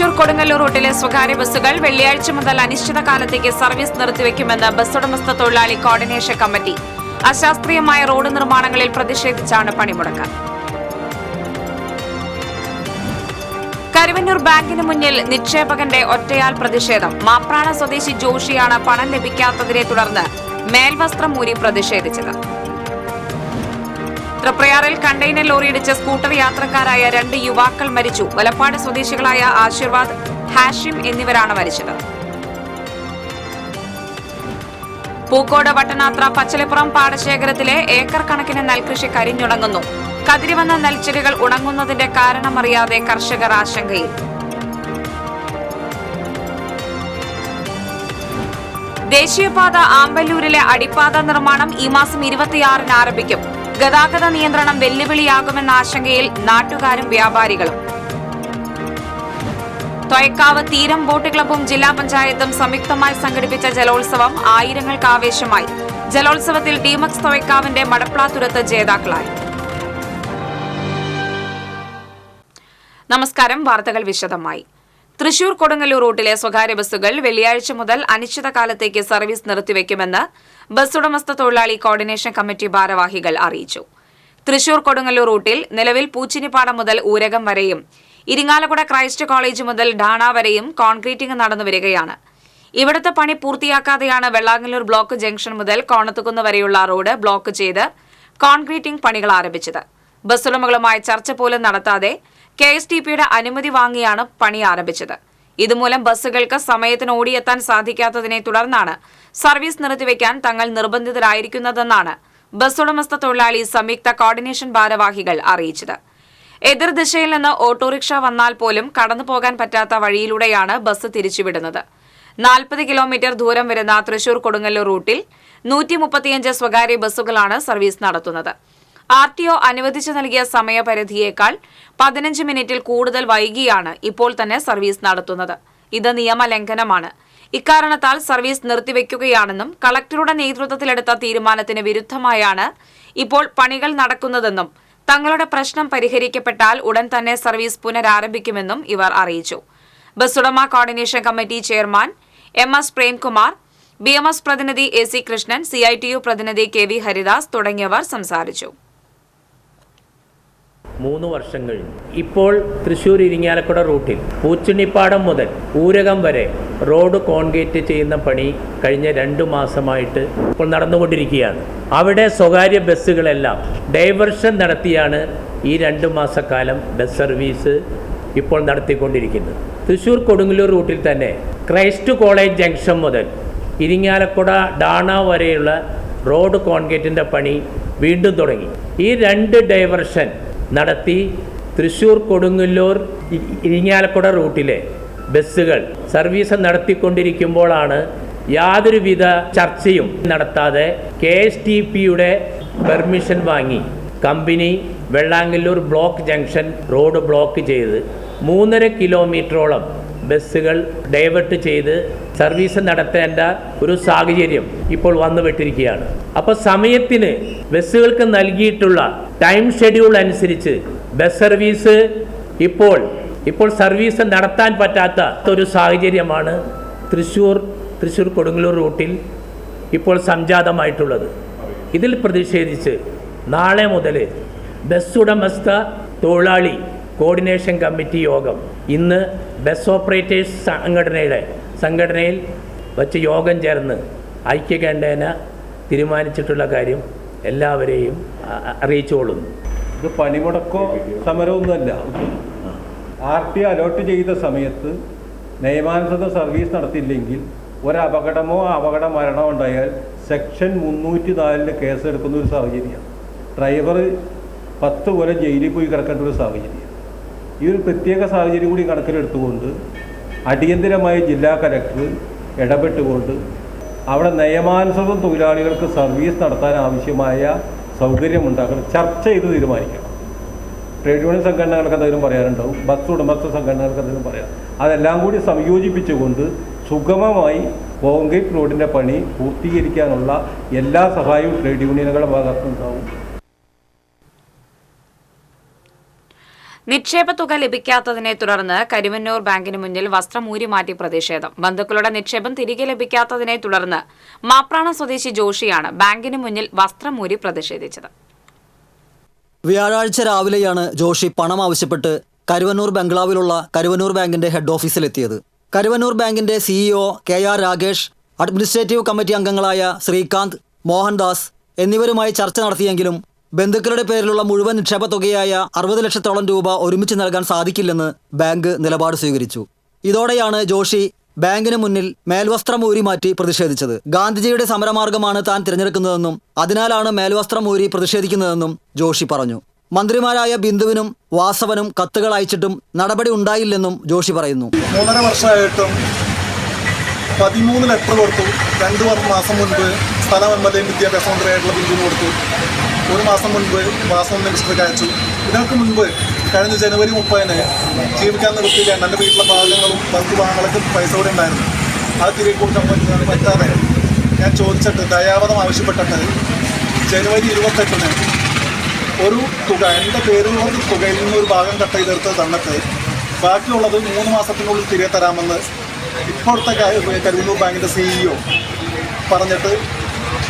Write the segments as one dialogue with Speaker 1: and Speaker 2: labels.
Speaker 1: തൃശൂർ കൊടുങ്ങല്ലൂർ റൂട്ടിലെ സ്വകാര്യ ബസ്സുകൾ വെള്ളിയാഴ്ച മുതൽ അനിശ്ചിതകാലത്തേക്ക് സർവീസ് നിർത്തിവെക്കുമെന്ന് ബസ് ഉടമസ്ഥ തൊഴിലാളി കോർഡിനേഷൻ കമ്മിറ്റി. അശാസ്ത്രീയമായ റോഡ് നിർമ്മാണങ്ങളിൽ പ്രതിഷേധിച്ചാണ് പണിമുടക്ക്. കരുവന്നൂർ ബാങ്കിന് മുന്നിൽ നിക്ഷേപകന്റെ ഒറ്റയാൾ പ്രതിഷേധം. മാപ്രാണ സ്വദേശി ജോഷിയാണ് പണം ലഭിക്കാത്തതിനെ തുടർന്ന് മേൽവസ്ത്രം ഊരി പ്രതിഷേധിച്ചത്. തൃപ്രയാറിൽ കണ്ടെയ്നർ ലോറിയിടിച്ച് സ്കൂട്ടർ യാത്രക്കാരായ 2 യുവാക്കൾ മരിച്ചു. വലപ്പാട് സ്വദേശികളായ ആശീർവാദ്, ഹാഷിം എന്നിവരാണ് മരിച്ചത്. പൂക്കോട് വട്ടനാത്ര പച്ചളിപ്പുറം പാടശേഖരത്തിലെ ഏക്കർ കണക്കിന് നെൽകൃഷി കരിഞ്ഞുണങ്ങുന്നു. കതിരിവന്ന നെൽച്ചെടികൾ ഉണങ്ങുന്നതിന്റെ കാരണമറിയാതെ കർഷകർ ആശങ്കയിൽ. ദേശീയപാത ആമ്പല്ലൂരിലെ അടിപ്പാത നിർമ്മാണം ഈ മാസം 26-ന് ആരംഭിക്കും. ഗതാഗത നിയന്ത്രണം വെല്ലുവിളിയാകുമെന്ന ആശങ്കയിൽ നാട്ടുകാരും വ്യാപാരികളും. തൊയക്കാവ് തീരം ബോട്ട് ക്ലബ്ബും ജില്ലാ പഞ്ചായത്തും സംയുക്തമായി സംഘടിപ്പിച്ച ജലോത്സവം ആയിരങ്ങൾക്ക് ആവേശമായി. ജലോത്സവത്തിൽ ഡീമക്സ് തൊയക്കാവിന്റെ മടപ്ലാത്തുരത്ത് ജേതാക്കളായി. നമസ്കാരം. വാർത്തകൾ വിശദമായി. തൃശൂർ കൊടുങ്ങല്ലൂർ റൂട്ടിലെ സ്വകാര്യ ബസ്സുകൾ വെള്ളിയാഴ്ച മുതൽ അനിശ്ചിതകാലത്തേക്ക് സർവീസ് നിർത്തിവെക്കുമെന്ന് ബസ് ഉടമസ്ഥ തൊഴിലാളി കോർഡിനേഷൻ കമ്മിറ്റി ഭാരവാഹികൾ അറിയിച്ചു. തൃശൂർ കൊടുങ്ങല്ലൂർ റൂട്ടിൽ നിലവിൽ പൂച്ചിനിപ്പാടം മുതൽ ഊരകം വരെയും ഇരിങ്ങാലക്കുട ക്രൈസ്റ്റ് കോളേജ് മുതൽ ഡാണ വരെയും കോൺക്രീറ്റിംഗ് നടന്നുവരികയാണ്. ഇവിടുത്തെ പണി പൂർത്തിയാക്കാതെയാണ് വെള്ളാങ്ങല്ലൂർ ബ്ലോക്ക് ജംഗ്ഷൻ മുതൽ കോണത്തുകുന്ന് വരെയുള്ള റോഡ് ബ്ലോക്ക് ചെയ്ത് കോൺക്രീറ്റിംഗ് പണികൾ ആരംഭിച്ചത്. ബസ് ഉടമകളുമായി ചർച്ച പോലും നടത്താതെ KSTPയുടെ അനുമതി വാങ്ങിയാണ് പണി ആരംഭിച്ചത്. ഇതുമൂലം ബസ്സുകൾക്ക് സമയത്തിന് ഓടിയെത്താൻ സാധിക്കാത്തതിനെ തുടർന്നാണ് സർവീസ് നിർത്തിവെക്കാൻ തങ്ങൾ നിർബന്ധിതരായിരിക്കുന്നതെന്നാണ് ബസ് ഉടമസ്ഥ തൊഴിലാളി സംയുക്ത കോർഡിനേഷൻ ഭാരവാഹികൾ അറിയിച്ചത്. എതിർദിശയിൽ നിന്ന് ഓട്ടോറിക്ഷ വന്നാൽ പോലും കടന്നുപോകാൻ പറ്റാത്ത വഴിയിലൂടെയാണ് ബസ് തിരിച്ചുവിടുന്നത്. 40 കിലോമീറ്റർ ദൂരം വരുന്ന തൃശൂർ കൊടുങ്ങല്ലൂർ റൂട്ടിൽ 135 സ്വകാര്യ ബസ്സുകളാണ് സർവീസ് നടത്തുന്നത്. RTO അനുവദിച്ചു നൽകിയ സമയപരിധിയേക്കാൾ 15 മിനിറ്റിൽ കൂടുതൽ വൈകിയാണ് ഇപ്പോൾ തന്നെ സർവീസ് നടത്തുന്നത്. ഇത് നിയമലംഘനമാണ്. ഇക്കാരണത്താൽ സർവീസ് നിർത്തിവെക്കുകയാണെന്നും കളക്ടറുടെ നേതൃത്വത്തിലെടുത്ത തീരുമാനത്തിന് വിരുദ്ധമായാണ് ഇപ്പോൾ പണികൾ നടക്കുന്നതെന്നും തങ്ങളുടെ പ്രശ്നം പരിഹരിക്കപ്പെട്ടാൽ ഉടൻ തന്നെ സർവീസ് പുനരാരംഭിക്കുമെന്നും ഇവർ അറിയിച്ചു. ബസ് ഉടമ coordination committee chairman MS Premkumar, BMS പ്രതിനിധി AC കൃഷ്ണൻ, CITU പ്രതിനിധി KV ഹരിദാസ് തുടങ്ങിയവർ സംസാരിച്ചു.
Speaker 2: 3 വർഷം കഴിഞ്ഞു. ഇപ്പോൾ തൃശ്ശൂർ ഇരിങ്ങാലക്കുട റൂട്ടിൽ പൂച്ചിണിപ്പാടം മുതൽ ഊരകം വരെ റോഡ് കോൺക്രീറ്റ് ചെയ്യുന്ന പണി കഴിഞ്ഞ 2 മാസമായിട്ട് ഇപ്പോൾ നടന്നുകൊണ്ടിരിക്കുകയാണ്. അവിടെ സ്വകാര്യ ബസ്സുകളെല്ലാം ഡൈവേർഷൻ നടത്തിയാണ് ഈ 2 മാസക്കാലം ബസ് സർവീസ് ഇപ്പോൾ നടത്തിക്കൊണ്ടിരിക്കുന്നത്. തൃശ്ശൂർ കൊടുങ്ങല്ലൂർ റൂട്ടിൽ തന്നെ ക്രൈസ്റ്റ് കോളേജ് ജംഗ്ഷൻ മുതൽ ഇരിങ്ങാലക്കുട ഡാണ വരെയുള്ള റോഡ് കോൺക്രീറ്റിൻ്റെ പണി വീണ്ടും തുടങ്ങി. ഈ 2 ഡൈവേർഷൻ നടത്തി തൃശ്ശൂർ കൊടുങ്ങല്ലൂർ ഇരിങ്ങാലക്കുട റൂട്ടിലെ ബസ്സുകൾ സർവീസ് നടത്തിക്കൊണ്ടിരിക്കുമ്പോഴാണ് യാതൊരുവിധ ചർച്ചയും നടത്താതെ KSTPയുടെ പെർമിഷൻ വാങ്ങി company Vellangallur block junction road block ചെയ്ത് 3.5 കിലോമീറ്ററോളം ബസ്സുകൾ ഡൈവേർട്ട് ചെയ്ത് സർവീസ് നടത്തേണ്ട ഒരു സാഹചര്യം ഇപ്പോൾ വന്നുവിട്ടിരിക്കുകയാണ്. അപ്പോൾ സമയത്തിന് ബസ്സുകൾക്ക് നൽകിയിട്ടുള്ള ടൈം ഷെഡ്യൂൾ അനുസരിച്ച് ബസ് സർവീസ് ഇപ്പോൾ സർവീസ് നടത്താൻ പറ്റാത്ത ഒരു സാഹചര്യമാണ് തൃശ്ശൂർ കൊടുങ്ങല്ലൂർ റൂട്ടിൽ ഇപ്പോൾ സംജാതമായിട്ടുള്ളത്. ഇതിൽ പ്രതിഷേധിച്ച് നാളെ മുതൽ ബസ് ഉടമസ്ഥ തൊഴിലാളി കോർഡിനേഷൻ കമ്മിറ്റി യോഗം ഇന്ന് ബസ് ഓപ്പറേറ്റേഴ്സ് സംഘടനയിൽ വച്ച് യോഗം ചേർന്ന് ഐക്യകണ്ഠേന തീരുമാനിച്ചിട്ടുള്ള കാര്യം എല്ലാവരെയും അറിയിച്ചുകൊള്ളുന്നു.
Speaker 3: ഇത് പണിമുടക്കോ സമരമൊന്നുമല്ല. RTO അലോട്ട് ചെയ്ത സമയത്ത് നിയമാനുസൃത സർവീസ് നടത്തിയില്ലെങ്കിൽ ഒരപകടമോ അപകട മരണമോ ഉണ്ടായാൽ സെക്ഷൻ 304 കേസെടുക്കുന്ന ഒരു സാഹചര്യമാണ്. ഡ്രൈവർ 10 കൊല്ലം ജയിലിൽ പോയി കിടക്കേണ്ട ഒരു സാഹചര്യം. ഈ ഒരു പ്രത്യേക സാഹചര്യം കൂടി കണക്കിലെടുത്തുകൊണ്ട് അടിയന്തരമായി ജില്ലാ കലക്ടർ ഇടപെട്ടുകൊണ്ട് അവിടെ നിയമാനുസൃതം തൊഴിലാളികൾക്ക് സർവീസ് നടത്താൻ ആവശ്യമായ സൗകര്യമുണ്ടാക്കണം, ചർച്ച ചെയ്ത് തീരുമാനിക്കണം. ട്രേഡ് യൂണിയൻ സംഘടനകൾക്ക് എന്തെങ്കിലും പറയാനുണ്ടാവും, ബസ് ഉടമസ്ഥ സംഘടനകൾക്ക് എന്തെങ്കിലും പറയാം. അതെല്ലാം കൂടി സംയോജിപ്പിച്ചുകൊണ്ട് സുഗമമായി കോൺക്രീറ്റ് റോഡിൻ്റെ പണി പൂർത്തീകരിക്കാനുള്ള എല്ലാ സഹായവും ട്രേഡ് യൂണിയനുകളുടെ ഭാഗത്തുനിന്നുണ്ടാവും.
Speaker 1: നിക്ഷേപ തുക ലഭിക്കാത്തതിനെ തുടർന്ന് കരുവന്നൂർ ബാങ്കിന് മുന്നിൽ വസ്ത്രം ഊരിമാറ്റി പ്രതിഷേധം. ബന്ധുക്കളുടെ നിക്ഷേപം തിരികെ ലഭിക്കാത്തതിനെ തുടർന്ന് മാപ്രാണം സ്വദേശി ജോഷിയാണ് ബാങ്കിന് മുന്നിൽ വസ്ത്രം ഊരി പ്രതിഷേധിച്ചത്.
Speaker 4: വ്യാഴാഴ്ച രാവിലെയാണ് ജോഷി പണം ആവശ്യപ്പെട്ട് കരുവന്നൂർ ബംഗ്ലാവിലുള്ള കരുവന്നൂർ ബാങ്കിന്റെ ഹെഡ് ഓഫീസിലെത്തിയത്. കരുവന്നൂർ ബാങ്കിന്റെ CEO KR Ragesh, administrative committee അംഗങ്ങളായ ശ്രീകാന്ത്, മോഹൻദാസ് എന്നിവരുമായി ചർച്ച നടത്തിയെങ്കിലും ബന്ധുക്കളുടെ പേരിലുള്ള മുഴുവൻ നിക്ഷേപ തുകയായ 60 ലക്ഷത്തോളം രൂപ ഒരുമിച്ച് നൽകാൻ സാധിക്കില്ലെന്ന് ബാങ്ക് നിലപാട് സ്വീകരിച്ചു. ഇതോടെയാണ് ജോഷി ബാങ്കിന് മുന്നിൽ മേൽവസ്ത്രം ഊരി മാറ്റി പ്രതിഷേധിച്ചത്. ഗാന്ധിജിയുടെ സമരമാർഗമാണ് താൻ തിരഞ്ഞെടുക്കുന്നതെന്നും അതിനാലാണ് മേൽവസ്ത്രം ഊരി പ്രതിഷേധിക്കുന്നതെന്നും ജോഷി പറഞ്ഞു. മന്ത്രിമാരായ ബിന്ദുവിനും വാസവനും കത്തുകൾ അയച്ചിട്ടും നടപടി ഉണ്ടായില്ലെന്നും ജോഷി പറയുന്നു.
Speaker 5: 3.5 വർഷമായിട്ടും 13 ലെറ്റർ കൊടുത്തു. 2 മാസം മുൻപ് സ്ഥലം MLA വിദ്യാഭ്യാസ മന്ത്രിയായിട്ടുള്ള ബിന്ദുവിന് കൊടുത്തു. 1 മാസം മുൻപ് വാസവൻ മിനിസ്റ്റർക്ക് അയച്ചു. ഇതിനൊക്കെ മുൻപ് കഴിഞ്ഞ ജനുവരി 30-ന് ജീവിക്കാൻ നിർത്തിയില്ല. എൻ്റെ വീട്ടിലെ ഭാഗങ്ങളും ബന്ധുവാഹനങ്ങൾക്ക് പൈസ കൂടെ ഉണ്ടായിരുന്നു. അത് തിരികെ കൊടുക്കാൻ പറ്റാതെ ഞാൻ ചോദിച്ചിട്ട് ദയാവധം ആവശ്യപ്പെട്ടിട്ട് ജനുവരി 28-ന് ഒരു തുക എൻ്റെ പേരിലുള്ള തുകയിൽ നിന്ന് ഒരു ഭാഗം കട്ട് ചെയ്തെടുത്ത് തന്നിട്ട് ബാക്കിയുള്ളത് 3 മാസത്തിനുള്ളിൽ തിരികെ തരാമെന്ന് ഇപ്പോഴത്തെ കരുവന്നൂർ ബാങ്കിൻ്റെ CEO പറഞ്ഞിട്ട്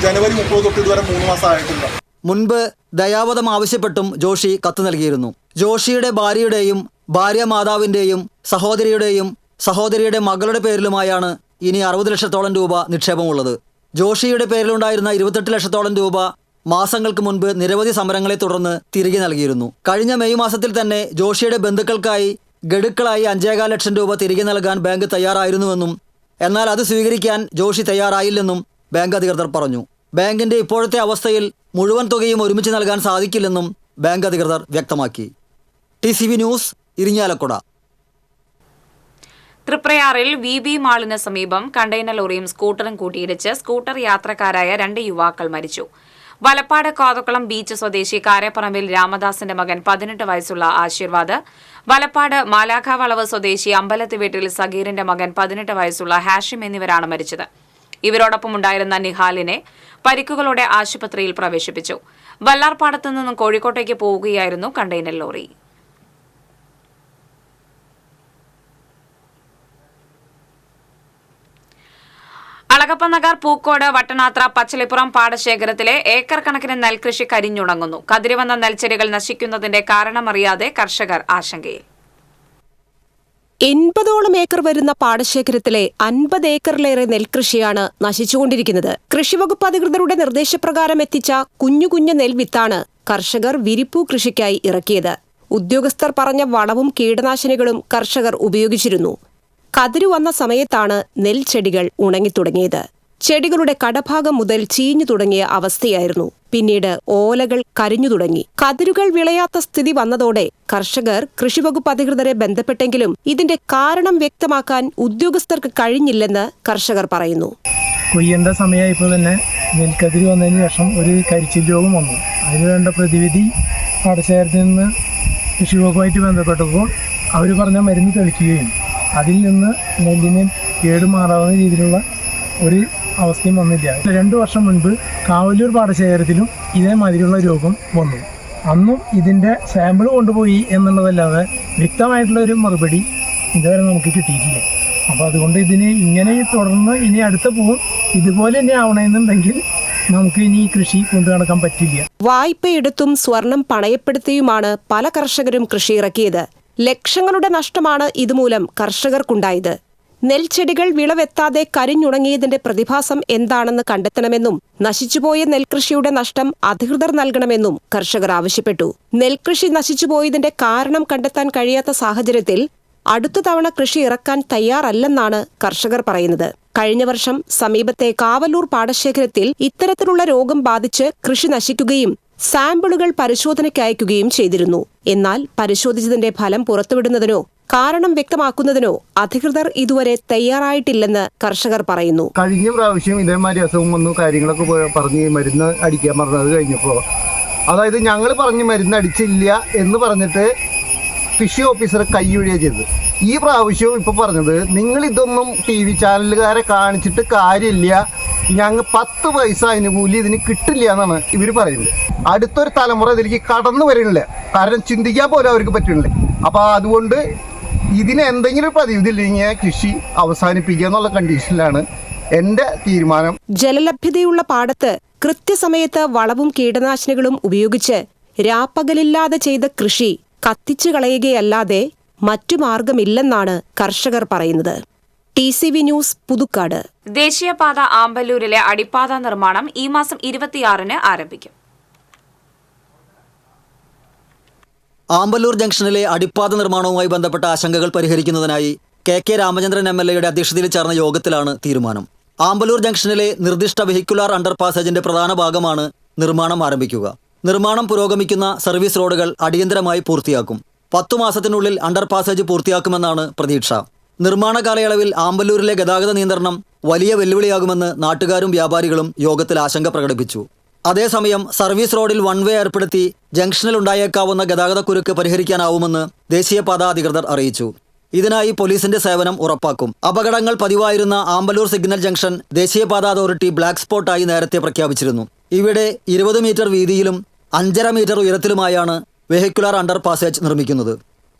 Speaker 5: ജനുവരി 30 തൊട്ട് ഇതുവരെ 3 മാസം ആയിട്ടില്ല.
Speaker 4: മുൻപ് ദയാവധം ആവശ്യപ്പെട്ടും ജോഷി കത്ത് നൽകിയിരുന്നു. ജോഷിയുടെ ഭാര്യയുടെയും ഭാര്യ മാതാവിൻ്റെയും സഹോദരിയുടെ മകളുടെ പേരിലുമായാണ് ഇനി 60 ലക്ഷത്തോളം രൂപ നിക്ഷേപമുള്ളത്. ജോഷിയുടെ പേരിലുണ്ടായിരുന്ന 28 ലക്ഷത്തോളം രൂപ മാസങ്ങൾക്ക് മുൻപ് നിരവധി സമരങ്ങളെ തുടർന്ന് തിരികെ നൽകിയിരുന്നു. കഴിഞ്ഞ മെയ് മാസത്തിൽ തന്നെ ജോഷിയുടെ ബന്ധുക്കൾക്കായി ഗഡുക്കളായി 5.25 ലക്ഷം രൂപ തിരികെ നൽകാൻ ബാങ്ക് തയ്യാറായിരുന്നുവെന്നും എന്നാൽ അത് സ്വീകരിക്കാൻ ജോഷി തയ്യാറായില്ലെന്നും ബാങ്ക് അധികൃതർ പറഞ്ഞു. ബാങ്കിന്റെ ഇപ്പോഴത്തെ അവസ്ഥയിൽ മുഴുവൻ തുകയും ഒരുമിച്ച് നൽകാൻ സാധിക്കില്ലെന്നും ബാങ്ക് അധികൃതർ വ്യക്തമാക്കി. TCV news, Irinjalakuda.
Speaker 1: തൃപ്രയാറിൽ VB മാളിന് സമീപം കണ്ടെയ്നർ ലോറിയും സ്കൂട്ടറും കൂട്ടിയിടിച്ച് സ്കൂട്ടർ യാത്രക്കാരായ 2 യുവാക്കൾ മരിച്ചു. വലപ്പാട് കാതക്കുളം ബീച്ച് സ്വദേശി കാരപ്പറമ്പിൽ രാമദാസിന്റെ മകൻ 18 വയസ്സുള്ള ആശീർവാദ്, വലപ്പാട് മാലാഖ വളവ് സ്വദേശി അമ്പലത്ത് വീട്ടിൽ സഗീറിന്റെ മകൻ 18 വയസ്സുള്ള ഹാഷിം എന്നിവരാണ് മരിച്ചത്. ഇവരോടൊപ്പമുണ്ടായിരുന്ന നിഹാലിനെ പരിക്കുകളോടെ ആശുപത്രിയിൽ പ്രവേശിപ്പിച്ചു. വല്ലാർപാടത്തു നിന്നും കോഴിക്കോട്ടേക്ക് പോവുകയായിരുന്നു കണ്ടെയ്നർ ലോറി. അളകപ്പനഗർ, പൂക്കോട്, വട്ടനാത്ര, പച്ചളിപ്പുറം പാടശേഖരത്തിലെ ഏക്കർ കണക്കിന് നെൽകൃഷി കരിഞ്ഞുണങ്ങുന്നു. കതിരിവന്ന നെൽച്ചെടികൾ നശിക്കുന്നതിന്റെ കാരണമറിയാതെ കർഷകർ ആശങ്കയിൽ.
Speaker 6: 80ഓളം ഏക്കർ വരുന്ന പാടശേഖരത്തിലെ 50 ഏക്കറിലേറെ നെൽകൃഷിയാണ് നശിച്ചുകൊണ്ടിരിക്കുന്നത്. കൃഷിവകുപ്പ് അധികൃതരുടെ നിർദ്ദേശപ്രകാരം എത്തിച്ച കുഞ്ഞു നെൽവിത്താണ് കർഷകർ വിരിപ്പു കൃഷിക്കായി ഇറക്കിയത്. ഉദ്യോഗസ്ഥർ പറഞ്ഞ വളവും കീടനാശിനികളും കർഷകർ ഉപയോഗിച്ചിരുന്നു. കതിരു വന്ന സമയത്താണ് നെൽച്ചെടികൾ ഉണങ്ങിത്തുടങ്ങിയത്. ചെടികളുടെ കടഭാഗം മുതൽ ചീഞ്ഞു തുടങ്ങിയ അവസ്ഥയായിരുന്നു. പിന്നീട് ഓലകൾ കരിഞ്ഞു തുടങ്ങി. കതിരുകൾ വിളയാത്ത സ്ഥിതി വന്നതോടെ കർഷകർ കൃഷിവകുപ്പ് അധികൃതരെ ബന്ധപ്പെട്ടെങ്കിലും ഇതിന്റെ കാരണം വ്യക്തമാക്കാൻ ഉദ്യോഗസ്ഥർക്ക് കഴിഞ്ഞില്ലെന്ന് കർഷകർ പറയുന്നു.
Speaker 7: കൊയ്യേണ്ട സമയമായപ്പോൾ തന്നെ നെൽക്കതിരി വന്നതിന് ശേഷം ഒരു കരിച്ചിൽ രോഗം വന്നു. അതിനുവേണ്ട പ്രതിവിധി പാടശേഖരത്തിൽ നിന്ന് കൃഷിവകുപ്പുമായിട്ട് ബന്ധപ്പെട്ടപ്പോൾ അവർ പറഞ്ഞ മരുന്ന് തെളിക്കുകയും അതിൽ നിന്ന് നെല്ലിന് കേടുമാറാവുന്ന രീതിയിലുള്ള ഒരു അവസ്ഥയും വന്നില്ല. 2 വർഷം മുൻപ് കാവലൂർ പാടശേഖരത്തിലും ഇതേമാതിരിയുള്ള രോഗം വന്നു. അന്നും ഇതിൻ്റെ സാമ്പിൾ കൊണ്ടുപോയി എന്നുള്ളതല്ലാതെ വ്യക്തമായിട്ടുള്ള ഒരു മറുപടി ഇതുവരെ നമുക്ക് കിട്ടിയിട്ടില്ല. അപ്പോൾ അതുകൊണ്ട് ഇതിന് ഇങ്ങനെ തുടർന്ന് ഇനി അടുത്ത പോവും ഇതുപോലെ തന്നെ ആവണമെന്നുണ്ടെങ്കിൽ നമുക്ക് ഇനി കൃഷി കൊണ്ടു നടക്കാൻ പറ്റില്ല.
Speaker 6: വായ്പയെടുത്തും സ്വർണം പണയപ്പെടുത്തിയുമാണ് പല കർഷകരും കൃഷി ഇറക്കിയത്. ലക്ഷങ്ങളുടെ നഷ്ടമാണ് ഇതുമൂലം കർഷകർക്കുണ്ടായത്. നെൽച്ചെടികൾ വിളവെത്താതെ കരിഞ്ഞുണങ്ങിയതിന്റെ പ്രതിഭാസം എന്താണെന്ന് കണ്ടെത്തണമെന്നും നശിച്ചുപോയ നെൽകൃഷിയുടെ നഷ്ടം അധികൃതർ നൽകണമെന്നും കർഷകർ ആവശ്യപ്പെട്ടു. നെൽകൃഷി നശിച്ചുപോയതിന്റെ കാരണം കണ്ടെത്താൻ കഴിയാത്ത സാഹചര്യത്തിൽ അടുത്ത തവണ കൃഷി ഇറക്കാൻ തയ്യാറല്ലെന്നാണ് കർഷകർ പറയുന്നത്. കഴിഞ്ഞ വർഷം സമീപത്തെ കാവലൂർ പാടശേഖരത്തിൽ ഇത്തരത്തിലുള്ള രോഗം ബാധിച്ച് കൃഷി നശിക്കുകയും സാമ്പിളുകൾ പരിശോധനയ്ക്ക് അയക്കുകയും ചെയ്തിരുന്നു. എന്നാൽ പരിശോധിച്ചതിന്റെ ഫലം പുറത്തുവിടുന്നതിനോ കാരണം വ്യക്തമാക്കുന്നതിനോ അധികൃതർ ഇതുവരെ തയ്യാറായിട്ടില്ലെന്ന് കർഷകർ പറയുന്നു.
Speaker 5: കഴിഞ്ഞ പ്രാവശ്യം ഇതേമാതിരി അസുഖം വന്നു, കാര്യങ്ങളൊക്കെ പറഞ്ഞ് മരുന്ന് അടിക്കാൻ പറഞ്ഞത് കഴിഞ്ഞപ്പോൾ, അതായത് ഞങ്ങൾ പറഞ്ഞ് മരുന്ന് അടിച്ചില്ല എന്ന് പറഞ്ഞിട്ട് കൃഷി ഓഫീസർ കൈയൊഴിയുക ചെയ്തത്. ഈ പ്രാവശ്യവും ഇപ്പോൾ പറഞ്ഞത് നിങ്ങൾ ഇതൊന്നും TV ചാനലുകാരെ കാണിച്ചിട്ട് കാര്യമില്ല, ഞങ്ങൾ 10 പൈസ അനുകൂലി ഇതിന് കിട്ടില്ല എന്നാണ് ഇവർ പറയുന്നത്. അടുത്തൊരു തലമുറ ഇതിലേക്ക് കടന്നു വരുന്നില്ല. കാരണം ചിന്തിക്കാൻ പോലും അവർക്ക് പറ്റുന്നില്ല.
Speaker 8: അപ്പോൾ അതുകൊണ്ട് ഇതിന് എന്തെങ്കിലും പ്രതിവിധിയില്ലെങ്കിൽ കൃഷി അവസാനിപ്പിക്കുക എന്നുള്ള കണ്ടീഷനിലാണ് എൻ്റെ തീരുമാനം.
Speaker 6: ജലലഭ്യതയുള്ള പാടത്ത് കൃത്യസമയത്ത് വളവും കീടനാശിനികളും ഉപയോഗിച്ച് രാപ്പകലില്ലാതെ ചെയ്ത കൃഷി കത്തിച്ചു കളയുകയല്ലാതെ മറ്റു മാർഗമില്ലെന്നാണ് കർഷകർ പറയുന്നത്. TCV news, Puthukkad.
Speaker 1: ദേശീയപാത ആമ്പല്ലൂരിലെ അടിപ്പാത നിർമ്മാണം ഈ മാസം 26-ന് ആരംഭിക്കും.
Speaker 4: ആമ്പല്ലൂർ ജംഗ്ഷനിലെ അടിപ്പാത നിർമ്മാണവുമായി ബന്ധപ്പെട്ട ആശങ്കകൾ പരിഹരിക്കുന്നതിനായി KK രാമചന്ദ്രൻ MLA അധ്യക്ഷതയിൽ ചേർന്ന യോഗത്തിലാണ് തീരുമാനം. ആമ്പല്ലൂർ ജംഗ്ഷനിലെ നിർദ്ദിഷ്ട വെഹിക്കുലാർ അണ്ടർ പാസേജിന്റെ പ്രധാന ഭാഗമാണ് നിർമ്മാണം ആരംഭിക്കുക. നിർമ്മാണം പുരോഗമിക്കുന്ന സർവീസ് റോഡുകൾ അടിയന്തരമായി പൂർത്തിയാക്കും. 10 മാസത്തിനുള്ളിൽ അണ്ടർ പാസേജ് പൂർത്തിയാക്കുമെന്നാണ് പ്രതീക്ഷ. നിർമ്മാണ കാലയളവിൽ ആമ്പല്ലൂരിലെ ഗതാഗത നിയന്ത്രണം വലിയ വെല്ലുവിളിയാകുമെന്ന് നാട്ടുകാരും വ്യാപാരികളും യോഗത്തിൽ ആശങ്ക പ്രകടിപ്പിച്ചു. അതേസമയം സർവീസ് റോഡിൽ വൺ വേ ഏർപ്പെടുത്തി ജംഗ്ഷനിൽ ഉണ്ടായേക്കാവുന്ന ഗതാഗതക്കുരുക്ക് പരിഹരിക്കാനാവുമെന്ന് ദേശീയപാത അധികൃതർ അറിയിച്ചു. ഇതിനായി പോലീസിന്റെ സേവനം ഉറപ്പാക്കും. അപകടങ്ങൾ പതിവായിരുന്ന ആമ്പല്ലൂർ സിഗ്നൽ ജംഗ്ഷൻ ദേശീയപാത അതോറിറ്റി ബ്ലാക്ക് സ്പോട്ടായി നേരത്തെ പ്രഖ്യാപിച്ചിരുന്നു. ഇവിടെ 20 മീറ്റർ വീതിയിലും 5.5 മീറ്റർ ഉയരത്തിലുമായാണ് വെഹിക്കുലാർ അണ്ടർ പാസേജ് നിർമ്മിക്കുന്നത്.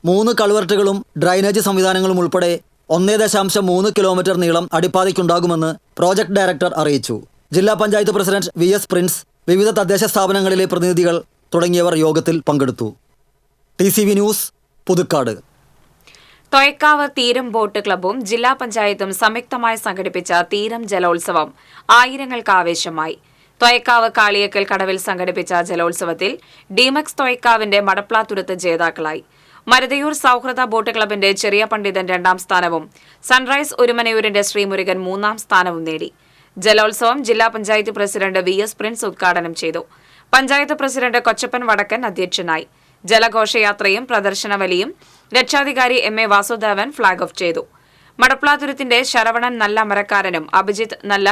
Speaker 4: 3 കൾവർട്ടുകളും ഡ്രൈനേജ് സംവിധാനങ്ങളും ഉൾപ്പെടെ 1.3 കിലോമീറ്റർ നീളം അടിപ്പാതയ്ക്കുണ്ടാകുമെന്ന് പ്രോജക്ട് ഡയറക്ടർ അറിയിച്ചു. ജില്ലാ പഞ്ചായത്ത് പ്രസിഡന്റ് VS പ്രിൻസ്, വിവിധ തദ്ദേശ സ്ഥാപനങ്ങളിലെ പ്രതിനിധികൾ തുടങ്ങിയവർ യോഗത്തിൽ പങ്കെടുത്തു. TCV news, Puthukkad.
Speaker 1: തൊയക്കാവ് തീരം ബോട്ട് ക്ലബ്ബും ജില്ലാ പഞ്ചായത്തും സംയുക്തമായി സംഘടിപ്പിച്ച തീരം ജലോത്സവം ആയിരങ്ങൾക്ക് ആവേശമായി. തൊയക്കാവ് കാളിയക്കൽ കടവിൽ സംഘടിപ്പിച്ച ജലോത്സവത്തിൽ ഡിമെക്സ് തൊയക്കാവിന്റെ മടപ്ലാത്തുരുത്ത് ജേതാക്കളായി. മരുതയൂർ സൌഹൃദ ബോട്ട് ക്ലബിന്റെ ചെറിയ പണ്ഡിതൻ 2ാം സ്ഥാനവും സൺറൈസ് ഒരുമനയൂരിന്റെ ശ്രീമുരുകൻ 3ാം സ്ഥാനവും നേടി. ജലോത്സവം ജില്ലാ പഞ്ചായത്ത് പ്രസിഡന്റ് VS പ്രിൻസ് ഉദ്ഘാടനം ചെയ്തു. പഞ്ചായത്ത് പ്രസിഡന്റ് കൊച്ചപ്പൻ വടക്കൻ അധ്യക്ഷനായി. ജലഘോഷയാത്രയും പ്രദർശനവലിയും രക്ഷാധികാരി MA വാസുദേവൻ ഫ്ളാഗ് ഓഫ് ചെയ്തു. മടപ്ലാതുരത്തിന്റെ ശരവണൻ നല്ല അമരക്കാരനും അഭിജിത്ത് നല്ല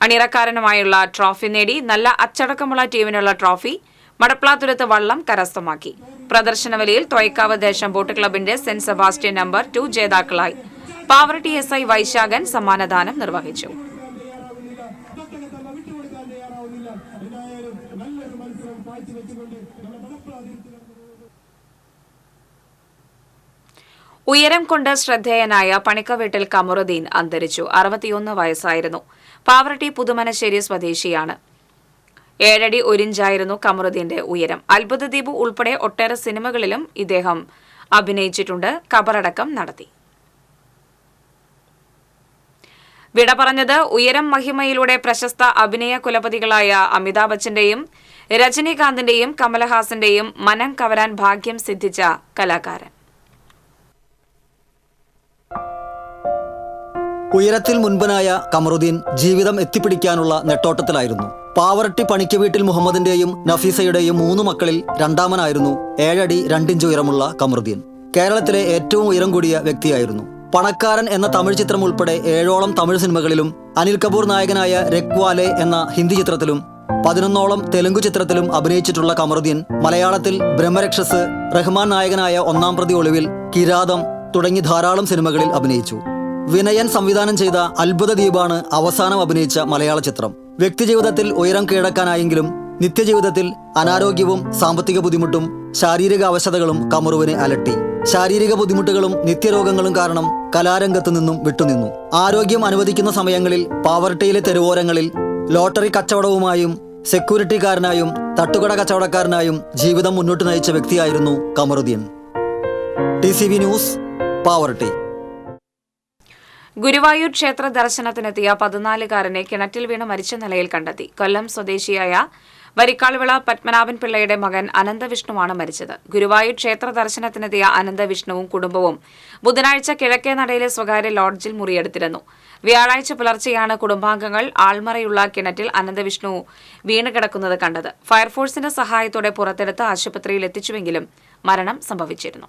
Speaker 1: അണിറക്കാരനുമായുള്ള ട്രോഫി നേടി. നല്ല അച്ചടക്കമുള്ള ടീമിനുള്ള ട്രോഫി മടപ്ലാതുരത്ത് വള്ളം കരസ്ഥമാക്കി. പ്രദർശനവലിയിൽ തൊയക്കാവ് ദേശം ബോട്ട് ക്ലബിന്റെ സെന്റ് സെബാസ്റ്റ്യൻ നമ്പർ 2 ജേതാക്കളായി. പാവറട്ടി SI വൈശാഖൻ സമ്മാനദാനം നിർവഹിച്ചു. ഉയരം കൊണ്ട് ശ്രദ്ധേയനായ പണിക്കവീട്ടിൽ കമറുദ്ദീൻ അന്തരിച്ചു. 61 വയസ്സായിരുന്നു. പാവറട്ടി പുതുമനശ്ശേരി സ്വദേശിയാണ്. 7 അടി 1 ഇഞ്ചായിരുന്നു കമറുദ്ദീന്റെ ഉയരം. അത്ഭുതദ്വീപ് ഉൾപ്പെടെ ഒട്ടേറെ സിനിമകളിലും ഇദ്ദേഹം അഭിനയിച്ചിട്ടുണ്ട്. ഖബറടക്കം നടത്തി. വിട പറഞ്ഞത് ഉയരം മഹിമയിലൂടെ പ്രശസ്ത അഭിനയ കുലപതികളായ അമിതാഭ് ബച്ചന്റെയും രജനീകാന്തിന്റെയും കമലഹാസന്റെയും മനം കവരാൻ ഭാഗ്യം സിദ്ധിച്ച കലാകാരൻ.
Speaker 4: ഉയരത്തിൽ മുൻപനായ കമറുദ്ദീൻ ജീവിതം എത്തിപ്പിടിക്കാനുള്ള നെട്ടോട്ടത്തിലായിരുന്നു. പാവറട്ടി പണിക്കവീട്ടിൽ മുഹമ്മദിന്റെയും നഫീസയുടെയും 3 മക്കളിൽ 2ാമനായിരുന്നു 7 അടി 2 ഇഞ്ച് ഉയരമുള്ള കമറുദ്ദീൻ. കേരളത്തിലെ ഏറ്റവും ഉയരം കൂടിയ വ്യക്തിയായിരുന്നു. പണക്കാരൻ എന്ന തമിഴ് ചിത്രം ഉൾപ്പെടെ 7ഓളം തമിഴ് സിനിമകളിലും അനിൽ കപൂർ നായകനായ രക്വാലെ എന്ന ഹിന്ദി ചിത്രത്തിലും 11ഓളം തെലുങ്കു ചിത്രത്തിലും അഭിനയിച്ചിട്ടുള്ള കമറുദ്ദീൻ മലയാളത്തിൽ ബ്രഹ്മരക്ഷസ്, റഹ്മാൻ നായകനായ 1-ാം പ്രതി ഒളിവിൽ, കിരാതം തുടങ്ങി ധാരാളം സിനിമകളിൽ അഭിനയിച്ചു. വിനയൻ സംവിധാനം ചെയ്ത അത്ഭുതദ്വീപാണ് അവസാനം അഭിനയിച്ച മലയാള ചിത്രം. വ്യക്തിജീവിതത്തിൽ ഉയരം കീഴടക്കാനായെങ്കിലും നിത്യജീവിതത്തിൽ അനാരോഗ്യവും സാമ്പത്തിക ബുദ്ധിമുട്ടും ശാരീരിക അവശതകളും കമറുവിനെ അലട്ടി. ശാരീരിക ബുദ്ധിമുട്ടുകളും നിത്യരോഗങ്ങളും കാരണം കലാരംഗത്തു നിന്നും വിട്ടുനിന്നു. ആരോഗ്യം അനുവദിക്കുന്ന സമയങ്ങളിൽ പാവറട്ടിയിലെ തെരുവോരങ്ങളിൽ ലോട്ടറി കച്ചവടവുമായും സെക്യൂരിറ്റിക്കാരനായും തട്ടുകട കച്ചവടക്കാരനായും ജീവിതം മുന്നോട്ട് നയിച്ച വ്യക്തിയായിരുന്നു കമറുദ്ദീൻ. TCV news, Pavaratty.
Speaker 1: ഗുരുവായൂർ ക്ഷേത്ര ദർശനത്തിനെത്തിയ 14-കാരനെ കിണറ്റിൽ വീണ് മരിച്ച നിലയിൽ കണ്ടെത്തി. കൊല്ലം സ്വദേശിയായ വരിക്കാൾവിള പത്മനാഭൻ പിള്ളയുടെ മകൻ അനന്തവിഷ്ണുവാണ് മരിച്ചത്. ഗുരുവായൂർ ക്ഷേത്ര ദർശനത്തിനെത്തിയ അനന്തവിഷ്ണുവും കുടുംബവും ബുധനാഴ്ച കിഴക്കേ നടയിലെ സ്വകാര്യ ലോഡ്ജിൽ മുറിയെടുത്തിരുന്നു. വ്യാഴാഴ്ച പുലർച്ചെയാണ് കുടുംബാംഗങ്ങൾ ആൾമറയുള്ള കിണറ്റിൽ അനന്തവിഷ്ണു വീണുകിടക്കുന്നത് കണ്ടത്. ഫയർഫോഴ്സിന്റെ സഹായത്തോടെ പുറത്തെടുത്ത് ആശുപത്രിയിൽ എത്തിച്ചുവെങ്കിലും മരണം സംഭവിച്ചിരുന്നു.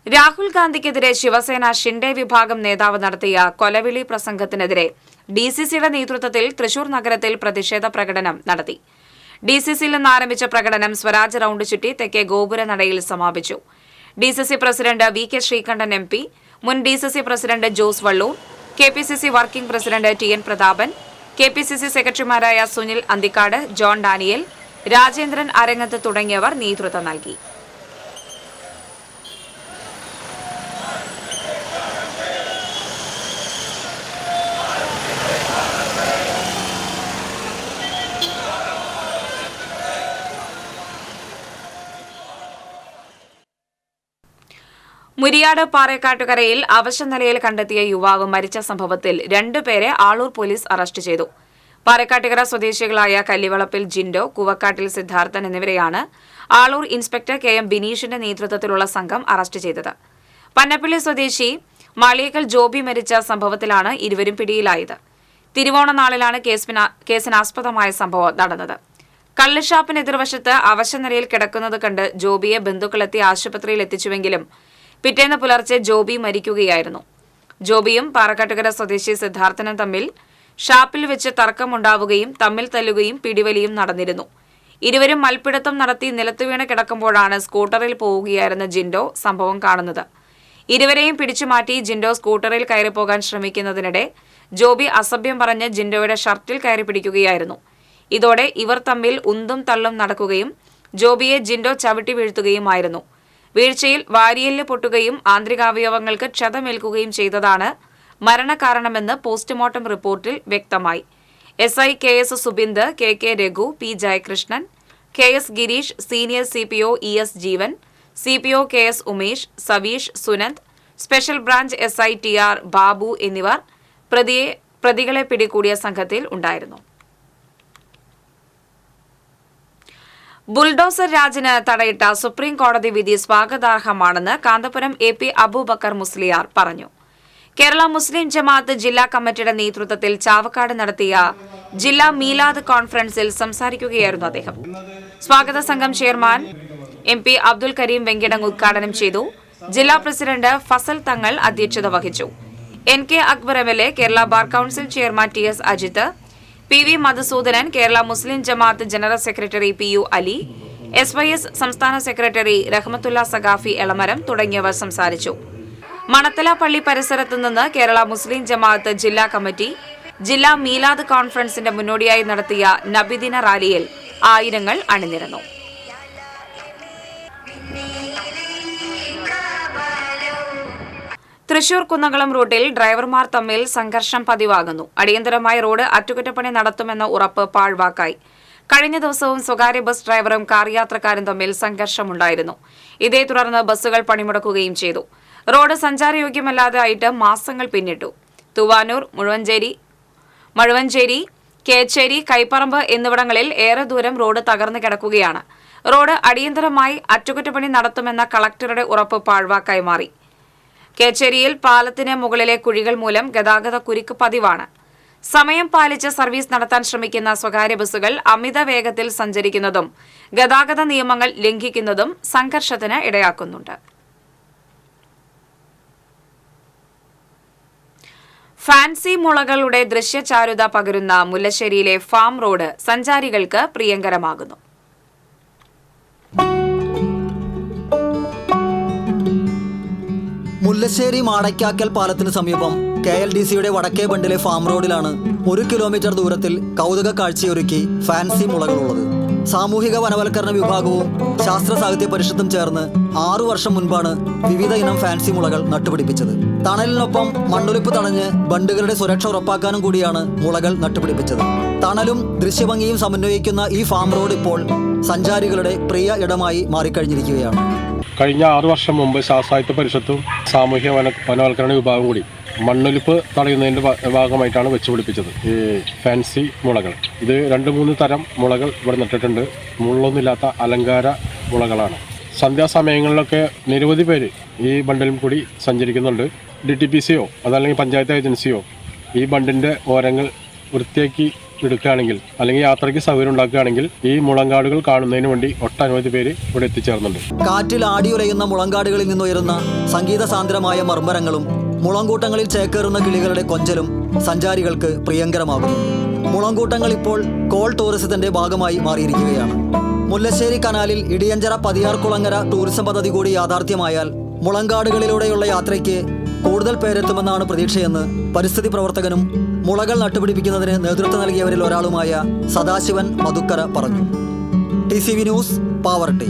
Speaker 1: രാഹുൽ ഗാന്ധിക്കെതിരെ ശിവസേന ഷിൻഡെ വിഭാഗം നേതാവ് നടത്തിയ കൊലവിളി പ്രസംഗത്തിനെതിരെ DCCയുടെ നേതൃത്വത്തിൽ തൃശൂർ നഗരത്തിൽ പ്രതിഷേധ പ്രകടനം നടത്തി. DCCയിൽ നിന്ന് ആരംഭിച്ച പ്രകടനം സ്വരാജ് റൌണ്ട് ചുറ്റി തെക്കേ ഗോപുരനടയിൽ സമാപിച്ചു. DCC president VK Sreekandan MP, മുൻ DCC president Jose Vallur, KPCC working president TN Prathapan, KPCC സെക്രട്ടറിമാരായ സുനിൽ അന്തിക്കാട്, ജോൺ ഡാനിയൽ, രാജേന്ദ്രൻ അരങ്ങത്ത് തുടങ്ങിയവർ നേതൃത്വം നൽകി. മുരിയാട് പാറേക്കാട്ടുകരയിൽ അവശനിലയിൽ കണ്ടെത്തിയ യുവാവ് മരിച്ച സംഭവത്തിൽ 2 പേരെ ആളൂർ പോലീസ് അറസ്റ്റ് ചെയ്തു. പാറേക്കാട്ടുകര സ്വദേശികളായ കല്ലിവളപ്പിൽ ജിൻഡോ, കുവക്കാട്ടിൽ സിദ്ധാർത്ഥൻ എന്നിവരെയാണ് ആളൂർ ഇൻസ്പെക്ടർ KM ബിനീഷിന്റെ നേതൃത്വത്തിലുള്ള സംഘം അറസ്റ്റ് ചെയ്തത്. പന്നപ്പള്ളി സ്വദേശി മാളിയേക്കൽ ജോബി മരിച്ച സംഭവത്തിലാണ് ഇരുവരും പിടിയിലായത്. തിരുവോണ നാളിലാണ് കേസിനാസ്പദമായ സംഭവം നടന്നത്. കള്ളുഷാപ്പിന് എതിർവശത്ത് അവശനിലയിൽ കിടക്കുന്നത് കണ്ട് ജോബിയെ ബന്ധുക്കളെത്തി ആശുപത്രിയിൽ എത്തിച്ചുവെങ്കിലും പിറ്റേന്ന് പുലർച്ചെ ജോബി മരിക്കുകയായിരുന്നു. ജോബിയും പാറക്കാട്ടുകര സ്വദേശി സിദ്ധാർത്ഥനും തമ്മിൽ ഷാപ്പിൽ വെച്ച് തർക്കമുണ്ടാവുകയും തമ്മിൽ തല്ലുകയും പിടിവലിയും നടന്നിരുന്നു. ഇരുവരും മൽപ്പിടുത്തം നടത്തി നിലത്തുവീണ് കിടക്കുമ്പോഴാണ് സ്കൂട്ടറിൽ പോവുകയായിരുന്ന ജിൻഡോ സംഭവം കാണുന്നത്. ഇരുവരെയും പിടിച്ചുമാറ്റി ജിൻഡോ സ്കൂട്ടറിൽ കയറിപ്പോകാൻ ശ്രമിക്കുന്നതിനിടെ ജോബി അസഭ്യം പറഞ്ഞ് ജിൻഡോയുടെ ഷർട്ടിൽ കയറി പിടിക്കുകയായിരുന്നു. ഇതോടെ ഇവർ തമ്മിൽ ഉന്തും തള്ളും നടക്കുകയും ജോബിയെ ജിൻഡോ ചവിട്ടി വീഴ്ത്തുകയുമായിരുന്നു. വീഴ്ചയിൽ വാരിയെല്ല് പൊട്ടുകയും ആന്തരികാവയവങ്ങൾക്ക് ക്ഷതമേൽക്കുകയും ചെയ്തതാണ് മരണകാരണമെന്ന് പോസ്റ്റ്മോർട്ടം റിപ്പോർട്ടിൽ വ്യക്തമായി. SI KS Subind, KK Raghu, P Jayakrishnan, KS Girish, senior CPO ES Jeevan, CPO KS Umesh, Saveesh, Sunand, special branch SI TR Babu എന്നിവർ പ്രതികളെ പിടികൂടിയ സംഘത്തിൽ ഉണ്ടായിരുന്നു. ബുൾഡോസർ രാജിന് തടയിട്ട സുപ്രീം കോടതി വിധി സ്വാഗതാർഹമാണെന്ന് കാന്തപുരം AP അബൂബക്കർ മുസ്ലിയാർ പറഞ്ഞു. കേരള മുസ്ലിം ജമാഅത്ത് ജില്ലാ കമ്മിറ്റിയുടെ നേതൃത്വത്തിൽ ചാവക്കാട് നടത്തിയ ജില്ലാ മീലാദ് കോൺഫറൻസിൽ സംസാരിക്കുകയായിരുന്നു അദ്ദേഹം. സ്വാഗത സംഘം ചെയർമാൻ MP അബ്ദുൽ കരീം വെങ്കിടങ് ഉദ്ഘാടനം ചെയ്തു. ജില്ലാ പ്രസിഡന്റ് ഫസൽ തങ്ങൾ അധ്യക്ഷത വഹിച്ചു. NK Akbar MLA, Kerala bar council chairman TS Ajith, PV Madhusoodanan, Kerala Muslim Jamaath general secretary PU Ali, SYS സംസ്ഥാന സെക്രട്ടറി റഹ്മത്തുള്ള സഖാഫി എളമരം തുടങ്ങിയവർ സംസാരിച്ചു. മണത്തല പള്ളി പരിസരത്ത് നിന്ന് കേരള മുസ്ലിം ജമാഅത്ത് ജില്ലാ കമ്മിറ്റി ജില്ലാ മീലാദ് കോൺഫറൻസിന്റെ മുന്നോടിയായി നടത്തിയ നബിദിന റാലിയിൽ ആയിരങ്ങൾ അണിനിരന്നു. തൃശൂർ കുന്നംകുളം റൂട്ടിൽ ഡ്രൈവർമാർ തമ്മിൽ സംഘർഷം പതിവാകുന്നു. അടിയന്തരമായി റോഡ് അറ്റകുറ്റപ്പണി നടത്തുമെന്ന ഉറപ്പ് പാഴ്വാക്കായി. കഴിഞ്ഞ ദിവസവും സ്വകാര്യ ബസ് ഡ്രൈവറും കാർ യാത്രക്കാരും തമ്മിൽ സംഘർഷമുണ്ടായിരുന്നു. ഇതേ തുടർന്ന് ബസ്സുകൾ പണിമുടക്കുകയും ചെയ്തു. റോഡ് സഞ്ചാരയോഗ്യമല്ലാതായിട്ട് മാസങ്ങൾ പിന്നിട്ടു. തൂവാനൂർ, മഴുവഞ്ചേരി, കേച്ചേരി, കൈപ്പറമ്പ് എന്നിവിടങ്ങളിൽ ഏറെ ദൂരം റോഡ് തകർന്നു കിടക്കുകയാണ്. റോഡ് അടിയന്തരമായി അറ്റകുറ്റപ്പണി നടത്തുമെന്ന കളക്ടറുടെ ഉറപ്പ് പാഴ്വാക്കായി മാറി. കേച്ചേരിയിൽ പാലത്തിന് മുകളിലെ കുഴികൾ മൂലം ഗതാഗത കുരുക്ക് പതിവാണ്. സമയം പാലിച്ച് സർവീസ് നടത്താൻ ശ്രമിക്കുന്ന സ്വകാര്യ ബസ്സുകൾ അമിത വേഗത്തിൽ സഞ്ചരിക്കുന്നതും ഗതാഗത നിയമങ്ങൾ ലംഘിക്കുന്നതും സംഘർഷത്തിന് ഇടയാക്കുന്നുണ്ട്. ഫാൻസി മുളകളുടെ ദൃശ്യചാരുത പകരുന്ന മുല്ലശ്ശേരിയിലെ ഫാം റോഡ് സഞ്ചാരികൾക്ക് പ്രിയങ്കരമാകുന്നു.
Speaker 4: മുല്ലശ്ശേരി മാടക്കാക്കൽ പാലത്തിന് സമീപം KLDCയുടെ വടക്കേ ബണ്ടിലെ ഫാം റോഡിലാണ് 1 കിലോമീറ്റർ ദൂരത്തിൽ കൗതുക കാഴ്ചയൊരുക്കി ഫാൻസി മുളകളുള്ളത്. സാമൂഹിക വനവൽക്കരണ വിഭാഗവും ശാസ്ത്ര സാഹിത്യ പരിഷത്തും ചേർന്ന് 6 വർഷം മുൻപാണ് വിവിധ ഇനം ഫാൻസി മുളകൾ നട്ടുപിടിപ്പിച്ചത്. തണലിനൊപ്പം മണ്ണൊലിപ്പ് തടഞ്ഞ് ബണ്ടുകളുടെ സുരക്ഷ ഉറപ്പാക്കാനും കൂടിയാണ് മുളകൾ നട്ടുപിടിപ്പിച്ചത്. തണലും ദൃശ്യഭംഗിയും സമന്വയിക്കുന്ന ഈ ഫാം റോഡ് ഇപ്പോൾ സഞ്ചാരികളുടെ പ്രിയ ഇടമായി മാറിക്കഴിഞ്ഞിരിക്കുകയാണ്.
Speaker 9: കഴിഞ്ഞ 6 വർഷം മുമ്പ് സാഹിത്യ പരിഷത്തും സാമൂഹ്യ വനവൽക്കരണ വിഭാഗം കൂടി മണ്ണൊലിപ്പ് തടയുന്നതിൻ്റെ ഭാഗമായിട്ടാണ് വെച്ചുപിടിപ്പിച്ചത് ഈ ഫാൻസി മുളകൾ. ഇത് 2-3 തരം മുളകൾ ഇവിടെ നട്ടിട്ടുണ്ട്. മുള്ളൊന്നുമില്ലാത്ത അലങ്കാര മുളകളാണ്. സന്ധ്യാസമയങ്ങളിലൊക്കെ നിരവധി പേര് ഈ ബണ്ടിലും കൂടി സഞ്ചരിക്കുന്നുണ്ട്. DTPCയോ അതല്ലെങ്കിൽ പഞ്ചായത്ത് ഏജൻസിയോ ഈ ബണ്ടിൻ്റെ ഓരങ്ങൾ വൃത്തിയാക്കി എടുക്കുകയാണെങ്കിൽ അല്ലെങ്കിൽ യാത്രയ്ക്ക് സൗകര്യം ഉണ്ടാക്കുകയാണെങ്കിൽ ഈ മുളങ്കാടുകൾ കാണുന്നതിന് വേണ്ടി ഒട്ടനവധി പേര് ഇവിടെ എത്തിച്ചേർന്നുണ്ട്.
Speaker 4: കാറ്റിൽ ആടിയുലയുന്ന മുളങ്കാടുകളിൽ നിന്നുയരുന്ന സംഗീത സാന്ദ്രമായ മർമ്മരങ്ങളും മുളങ്കൂട്ടങ്ങളിൽ ചേക്കേറുന്ന കിളികളുടെ കൊഞ്ചലും സഞ്ചാരികൾക്ക് പ്രിയങ്കരമാകുന്നു. മുളങ്കൂട്ടങ്ങൾ ഇപ്പോൾ കോൾ ടൂറിസത്തിന്റെ ഭാഗമായി മാറിയിരിക്കുകയാണ്. മുല്ലശ്ശേരി കനാലിൽ ഇടിയഞ്ചിറ പതിയാർകുളങ്ങര ടൂറിസം പദ്ധതി കൂടി യാഥാർത്ഥ്യമായാൽ മുളങ്കാടുകളിലൂടെയുള്ള യാത്രയ്ക്ക് കൂടുതൽ പേരെത്തുമെന്നാണ് പ്രതീക്ഷയെന്ന് പരിസ്ഥിതി പ്രവർത്തകനും മുളകൾ നട്ടുപിടിപ്പിക്കുന്നതിന് നേതൃത്വം നൽകിയവരിൽ ഒരാളുമായ സദാശിവൻ മധുക്കര പറഞ്ഞു. TCV news, Pavaratty.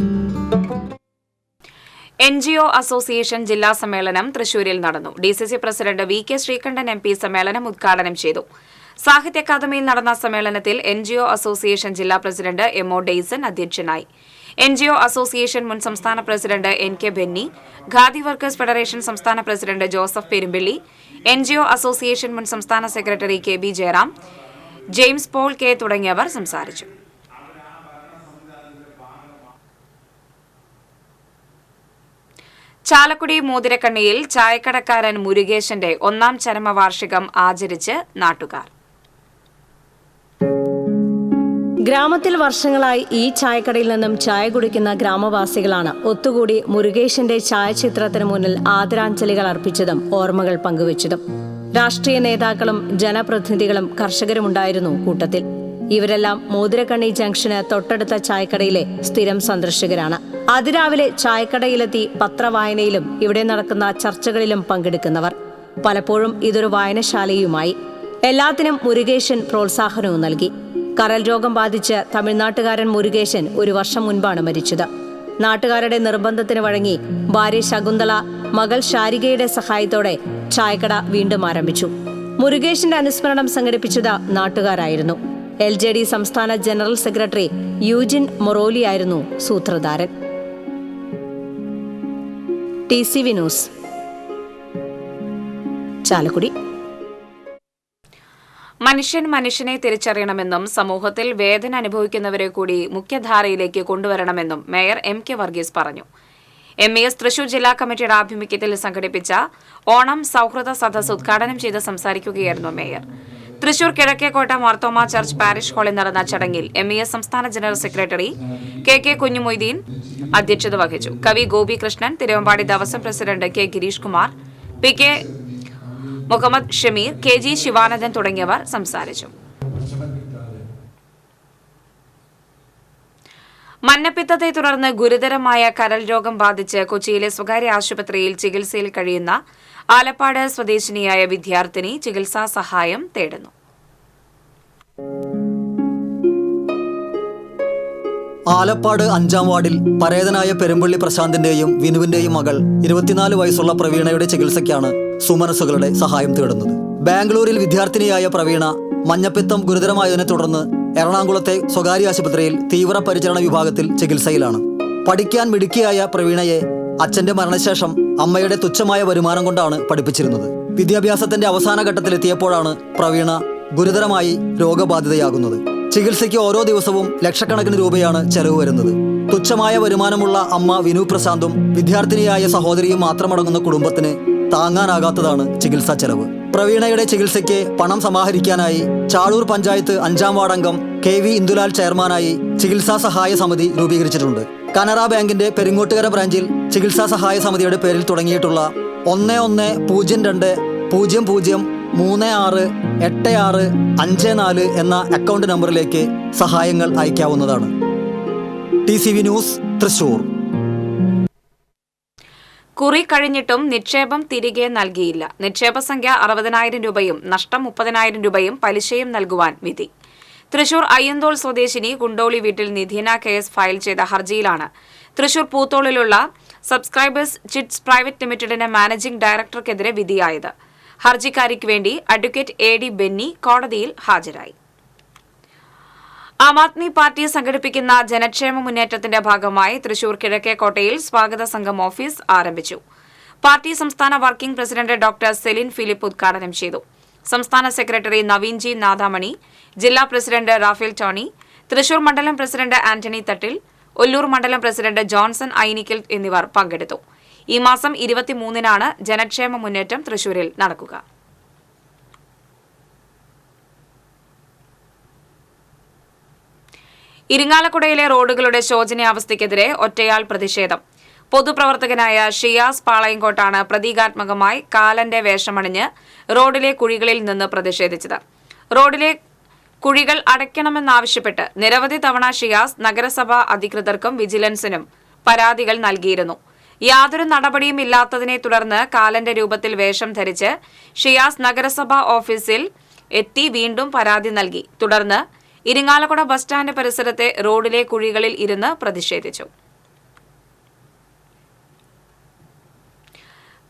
Speaker 1: NGO association ജില്ലാ സമ്മേളനം തൃശൂരിൽ നടന്നു. DCC president VK Sreekandan MP സമ്മേളനം ഉദ്ഘാടനം ചെയ്തു. സാഹിത്യ അക്കാദമിയിൽ നടന്ന സമ്മേളനത്തിൽ NGO അസോസിയേഷൻ ജില്ലാ പ്രസിഡന്റ് MO ഡെയ്സൺ അധ്യക്ഷനായി. NGO അസോസിയേഷൻ മുൻ സംസ്ഥാന president NK Benny, Khadi workers federation സംസ്ഥാന president Joseph Perumpilly, NGO association മുൻ സംസ്ഥാന secretary KB Jayaram, James Paul K തുടങ്ങിയവർ സംസാരിച്ചു. ചാലക്കുടി മോതിരക്കണ്ണിയിൽ ചായക്കടക്കാരൻ മുരുകേശന്റെ 1ാം ചരമവാർഷികം ആചരിച്ച് നാട്ടുകാർ.
Speaker 10: ഗ്രാമത്തിൽ വർഷങ്ങളായി ഈ ചായക്കടയിൽ നിന്നും ചായ കുടിക്കുന്ന ഗ്രാമവാസികളാണ് ഒത്തുകൂടി മുരുകേശന്റെ ഛായാചിത്രത്തിന് മുന്നിൽ ആദരാഞ്ജലികൾ അർപ്പിച്ചതും ഓർമ്മകൾ പങ്കുവച്ചതും. രാഷ്ട്രീയ നേതാക്കളും ജനപ്രതിനിധികളും കർഷകരുമുണ്ടായിരുന്നു കൂട്ടത്തിൽ. ഇവരെല്ലാം മോതിരക്കണ്ണി ജംഗ്ഷന് തൊട്ടടുത്ത ചായക്കടയിലെ സ്ഥിരം സന്ദർശകരാണ്. അതിരാവിലെ ചായക്കടയിലെത്തി പത്രവായനയിലും ഇവിടെ നടക്കുന്ന ചർച്ചകളിലും പങ്കെടുക്കുന്നവർ. പലപ്പോഴും ഇതൊരു വായനശാലയുമായി. എല്ലാത്തിനും മുരുകേശൻ പ്രോത്സാഹനവും നൽകി. കരൾ രോഗം ബാധിച്ച് തമിഴ്നാട്ടുകാരൻ മുരുകേശൻ 1 വർഷം മുൻപാണ് മരിച്ചത്. നാട്ടുകാരുടെ നിർബന്ധത്തിന് വഴങ്ങി ഭാര്യ ശകുന്തള, മകൾ ശാരികയുടെ സഹായത്തോടെ ചായക്കട വീണ്ടും ആരംഭിച്ചു. മുരുകേശന്റെ അനുസ്മരണം സംഘടിപ്പിച്ചത് നാട്ടുകാരായിരുന്നു. LJD സംസ്ഥാന ജനറൽ സെക്രട്ടറി യൂജിൻ മൊറോലിയായിരുന്നു സൂത്രധാരൻ. TCV news, Chalakudy.
Speaker 1: മനുഷ്യൻ മനുഷ്യനെ തിരിച്ചറിയണമെന്നും സമൂഹത്തിൽ വേദന അനുഭവിക്കുന്നവരെ കൂടി മുഖ്യധാരയിലേക്ക് കൊണ്ടുവരണമെന്നും മേയർ MK വർഗീസ് പറഞ്ഞു. MES തൃശൂർ ജില്ലാ കമ്മിറ്റിയുടെ ആഭിമുഖ്യത്തിൽ സംഘടിപ്പിച്ച ഓണം സൗഹൃദ സദസ്സ് ഉദ്ഘാടനം ചെയ്ത് സംസാരിക്കുകയായിരുന്നു mayor. Thrissur Kizhakkekotta Marthoma church parish ഹാളിൽ നടന്ന ചടങ്ങിൽ MES സംസ്ഥാന ജനറൽ സെക്രട്ടറി KK കുഞ്ഞുമൊയ്തീൻ അധ്യക്ഷത വഹിച്ചു. കവി Gopi Krishnan, Thiruvambadi Devaswom president K Girish Kumar, PK Muhammad Shameer, KG Sivanandan തുടങ്ങിയവർ സംസാരിച്ചു. മഞ്ഞപ്പിത്തത്തെ തുടർന്ന് ഗുരുതരമായ കരൾ രോഗം ബാധിച്ച് കൊച്ചിയിലെ സ്വകാര്യ ആശുപത്രിയിൽ ചികിത്സയിൽ കഴിയുന്ന ആലപ്പാട് സ്വദേശിനിയായ വിദ്യാർത്ഥിനി ചികിത്സാ സഹായം തേടുന്നു.
Speaker 4: ആലപ്പാട് 5ാം വാർഡിൽ പരേതനായ പെരുമ്പള്ളി പ്രശാന്തിന്റെയും വിനുവിന്റെയും മകൾ 24 വയസ്സുള്ള പ്രവീണയുടെ ചികിത്സയ്ക്കാണ് സുമനസ്സുകളുടെ സഹായം തേടുന്നത്. ബാംഗ്ലൂരിൽ വിദ്യാർത്ഥിനിയായ പ്രവീണ മഞ്ഞപ്പിത്തം ഗുരുതരമായതിനെ തുടർന്ന് എറണാകുളത്തെ സ്വകാര്യ ആശുപത്രിയിൽ തീവ്രപരിചരണ വിഭാഗത്തിൽ ചികിത്സയിലാണ്. പഠിക്കാൻ മിടുക്കിയായ പ്രവീണയെ അച്ഛന്റെ മരണശേഷം അമ്മയുടെ തുച്ഛമായ വരുമാനം കൊണ്ടാണ് പഠിപ്പിച്ചിരുന്നത്. വിദ്യാഭ്യാസത്തിന്റെ അവസാന ഘട്ടത്തിലെത്തിയപ്പോഴാണ് പ്രവീണ ഗുരുതരമായി രോഗബാധിതയാകുന്നത്. ചികിത്സയ്ക്ക് ഓരോ ദിവസവും ലക്ഷക്കണക്കിന് രൂപയാണ് ചെലവ് വരുന്നത്. തുച്ഛമായ വരുമാനമുള്ള അമ്മ വിനു പ്രശാന്തും വിദ്യാർത്ഥിനിയായ സഹോദരിയും മാത്രമടങ്ങുന്ന കുടുംബത്തിന് താങ്ങാനാകാത്തതാണ് ചികിത്സാ ചെലവ്. പ്രവീണയുടെ ചികിത്സയ്ക്ക് പണം സമാഹരിക്കാനായി ചാഴൂർ പഞ്ചായത്ത് 5ാം വാർഡംഗം KV ഇന്ദുലാൽ ചെയർമാനായി ചികിത്സാ സഹായ സമിതി രൂപീകരിച്ചിട്ടുണ്ട്. കനറ ബാങ്കിന്റെ പെരിങ്ങോട്ടുകര ബ്രാഞ്ചിൽ ചികിത്സാ സഹായ സമിതിയുടെ പേരിൽ തുടങ്ങിയിട്ടുള്ള 110000368654 എന്ന അക്കൗണ്ട് നമ്പറിലേക്ക് സഹായങ്ങൾ അയക്കാവുന്നതാണ്. TCV news, Thrissur.
Speaker 1: കുറി കഴിഞ്ഞിട്ടും നിക്ഷേപം തിരികെ നൽകിയില്ല. നിക്ഷേപ സംഖ്യ 60,000 രൂപയും നഷ്ടം 30,000 രൂപയും പലിശയും നൽകുവാൻ വിധി. തൃശൂർ അയ്യന്തോൾ സ്വദേശിനി കുണ്ടോളി വീട്ടിൽ നിധീന KS ഫയൽ ചെയ്ത ഹർജിയിലാണ് തൃശൂർ പൂത്തോളിലുള്ള സബ്സ്ക്രൈബേഴ്സ് ചിറ്റ്സ് പ്രൈവറ്റ് ലിമിറ്റഡിന്റെ മാനേജിംഗ് ഡയറക്ടർക്കെതിരെ വിധിയായത്. ഹർജിക്കാരിക്ക് വേണ്ടി അഡ്വക്കേറ്റ് AD ബെന്നി കോടതിയിൽ ഹാജരായി. ആം ആദ്മി പാർട്ടി സംഘടിപ്പിക്കുന്ന ജനക്ഷേമ മുന്നേറ്റത്തിന്റെ ഭാഗമായി തൃശൂർ കിഴക്കേക്കോട്ടയിൽ സ്വാഗത സംഘം ഓഫീസ് ആരംഭിച്ചു. പാർട്ടി സംസ്ഥാന working president doctor Celine Philip ഉദ്ഘാടനം ചെയ്തു. സംസ്ഥാന സെക്രട്ടറി നവീൻ G നാദാമണി, ജില്ലാ പ്രസിഡന്റ് റാഫേൽ ടോണി, തൃശൂർ മണ്ഡലം പ്രസിഡന്റ് ആന്റണി തട്ടിൽ, ഒല്ലൂർ മണ്ഡലം പ്രസിഡന്റ് ജോൺസൺ ഐനിക്കൽ എന്നിവർ പങ്കെടുത്തു. ഈ മാസം 23-നാണ് ജനക്ഷേമ മുന്നേറ്റം തൃശൂരിൽ നടക്കുക. ഇരിങ്ങാലക്കുടയിലെ റോഡുകളുടെ ശോചനീയാവസ്ഥയ്ക്കെതിരെ ഒറ്റയാൾ പ്രതിഷേധം. പൊതുപ്രവർത്തകനായ ഷിയാസ് പാളയംകോട്ടാണ് പ്രതീകാത്മകമായി കാലന്റെ വേഷമണിഞ്ഞ് റോഡിലെ കുഴികളിൽ നിന്ന് പ്രതിഷേധിച്ചത്. റോഡിലെ കുഴികൾ അടയ്ക്കണമെന്നാവശ്യപ്പെട്ട് നിരവധി തവണ ഷിയാസ് നഗരസഭാ അധികൃതർക്കും വിജിലൻസിനും പരാതികൾ നൽകിയിരുന്നു. യാതൊരു നടപടിയും ഇല്ലാത്തതിനെ തുടർന്ന് കാലന്റെ രൂപത്തിൽ വേഷം ധരിച്ച് ഷിയാസ് നഗരസഭാ ഓഫീസിൽ എത്തി വീണ്ടും പരാതി നൽകി. തുടർന്ന് ഇരിങ്ങാലക്കുട ബസ് സ്റ്റാൻഡ് പരിസരത്തെ റോഡിലെ കുഴികളിൽ ഇരുന്ന് പ്രതിഷേധിച്ചു.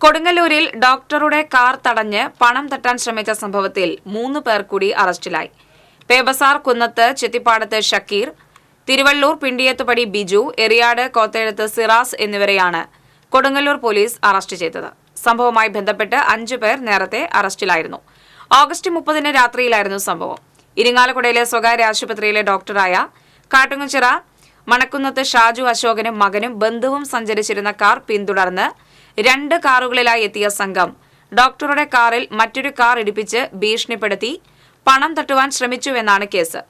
Speaker 1: കൊടുങ്ങല്ലൂരിൽ ഡോക്ടറുടെ കാർ തടഞ്ഞ് പണം തട്ടാൻ ശ്രമിച്ച സംഭവത്തിൽ 3 പേർ കൂടി അറസ്റ്റിലായി. പേബസാർ കുന്നത്ത് ചെത്തിപ്പാടത്ത് ഷക്കീർ, തിരുവള്ളൂർ പിണ്ടിയത്തുപടി ബിജു, എറിയാട് കോത്തേഴത്ത് സിറാസ് എന്നിവരെയാണ് കൊടുങ്ങല്ലൂർ പോലീസ് അറസ്റ്റ് ചെയ്തത്. സംഭവവുമായി ബന്ധപ്പെട്ട് 5 പേർ നേരത്തെ അറസ്റ്റിലായിരുന്നു. ഓഗസ്റ്റ് 30 രാത്രിയിലായിരുന്നു സംഭവം. ഇരിങ്ങാലക്കുടയിലെ സ്വകാര്യ ആശുപത്രിയിലെ ഡോക്ടറായ കാട്ടുങ്ങച്ചിറ മണക്കുന്നത്ത് ഷാജു അശോകനും മകനും ബന്ധുവും സഞ്ചരിച്ചിരുന്ന കാർ പിന്തുടർന്ന് 2 കാറുകളിലായി എത്തിയ സംഘം ഡോക്ടറുടെ കാറിൽ മറ്റൊരു കാർ ഇടിപ്പിച്ച് ഭീഷണിപ്പെടുത്തി പണം തട്ടുവാൻ ശ്രമിച്ചുവെന്നാണ് കേസ്.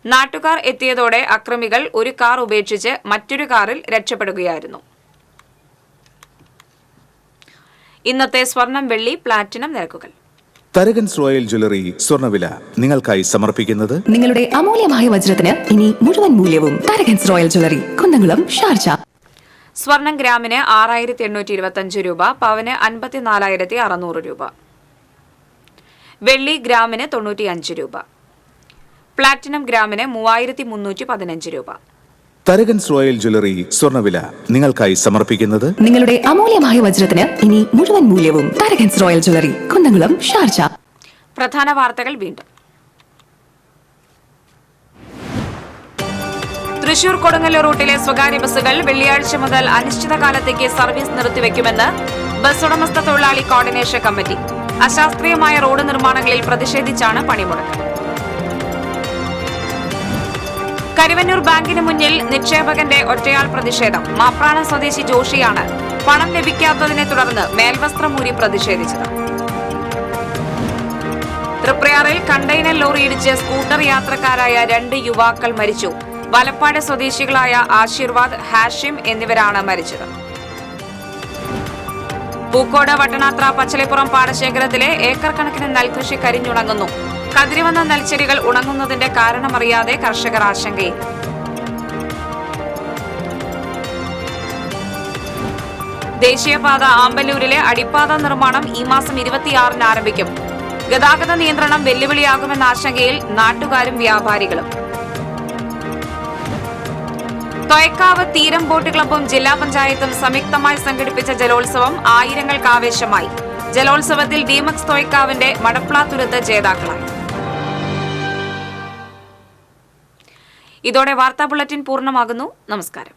Speaker 1: നാട്ടുകാർ എത്തിയതോടെ അക്രമികൾ ഒരു കാർ ഉപേക്ഷിച്ച് മറ്റൊരു കാറിൽ രക്ഷപ്പെടുകയായിരുന്നു. ഇന്നത്തെ സ്വർണം, വെള്ളി, പ്ലാറ്റിനം നിരക്കുകൾ.
Speaker 11: തരകൻസ് റോയൽ ജ്വല്ലറി സ്വർണ്ണവില നിങ്ങൾക്കായി സമർപ്പിക്കുന്നത്
Speaker 12: നിങ്ങളുടെ അമൂല്യമായ വജ്രത്തിന് ഇനി മുഴുവൻ മൂല്യവും Tharakans royal jewellery, Kunnamkulam, Sharjah.
Speaker 1: സ്വർണം ഗ്രാമിന് 6825 രൂപ, പവന് 54,600 രൂപ. വെള്ളി ഗ്രാമിന് 95 രൂപ. പ്ലാറ്റിനം ഗ്രാമിന് 3315 രൂപ.
Speaker 11: തരകൻസ് റോയൽ ജ്വല്ലറി സ്വർണ്ണവില നിങ്ങൾക്കായി സമർപ്പിക്കുന്നത്
Speaker 12: നിങ്ങളുടെ അമൂല്യമായ വജ്രത്തിന് ഇനി മുഴുവൻ മൂല്യവും Tharakans royal jewellery, Kunnamkulam, Sharjah.
Speaker 1: പ്രധാന വാർത്തകൾ വീണ്ടും. തൃശൂർ കൊടുങ്ങല്ലൂർ റൂട്ടിലെ സ്വകാര്യ ബസ്സുകൾ വെള്ളിയാഴ്ച മുതൽ അനിശ്ചിതകാലത്തേക്ക് സർവീസ് നിർത്തിവെക്കുമെന്ന് ബസ് ഉടമസ്ഥ തൊഴിലാളി കോർഡിനേഷൻ കമ്മിറ്റി. അശാസ്ത്രീയമായ റോഡ് നിർമ്മാണങ്ങളിൽ പ്രതിഷേധിച്ചാണ് പണിമുടക്ക്. കരുവന്നൂർ ബാങ്കിന് മുന്നിൽ നിക്ഷേപകന്റെ ഒറ്റയാൾ പ്രതിഷേധം. മാപ്രാണം സ്വദേശി ജോഷിയാണ് പണം ലഭിക്കാത്തതിനെ തുടർന്ന് മേൽവസ്ത്രമൂരി പ്രതിഷേധിച്ചത്. തൃപ്രയാറിൽ കണ്ടെയ്നർ ലോറി ഇടിച്ച് സ്കൂട്ടർ യാത്രക്കാരായ 2 യുവാക്കൾ മരിച്ചു. വലപ്പാട് സ്വദേശികളായ ആശീർവാദ്, ഹാഷിം എന്നിവരാണ് മരിച്ചത്. പൂക്കോട് വട്ടനാത്ര പച്ചളിപ്പുറം പാടശേഖരത്തിലെ ഏക്കർ കണക്കിന് നെൽകൃഷി കരിഞ്ഞുണങ്ങുന്നു. കതിരിവന്ന നെൽച്ചെടികൾ ഉണങ്ങുന്നതിന്റെ കാരണമറിയാതെ കർഷകർ ആശങ്കയിൽ. ദേശീയപാത ആമ്പല്ലൂരിലെ അടിപ്പാത നിർമ്മാണം ഈ മാസം 26-ന് ആരംഭിക്കും. ഗതാഗത നിയന്ത്രണം വെല്ലുവിളിയാകുമെന്ന ആശങ്കയിൽ നാട്ടുകാരും വ്യാപാരികളും. തൊയക്കാവ് തീരം ബോട്ട് ക്ലബ്ബും ജില്ലാ പഞ്ചായത്തും സംയുക്തമായി സംഘടിപ്പിച്ച ജലോത്സവം ആയിരങ്ങൾക്ക് ആവേശമായി. ജലോത്സവത്തിൽ ഡിമക്സ് തൊയക്കാവിന്റെ മടപ്ലാത്തുരുത്ത് ജേതാക്കളായി. ഇതോടെ വാർത്താ ബുള്ളറ്റിൻ പൂർണ്ണമാകുന്നു. നമസ്കാരം.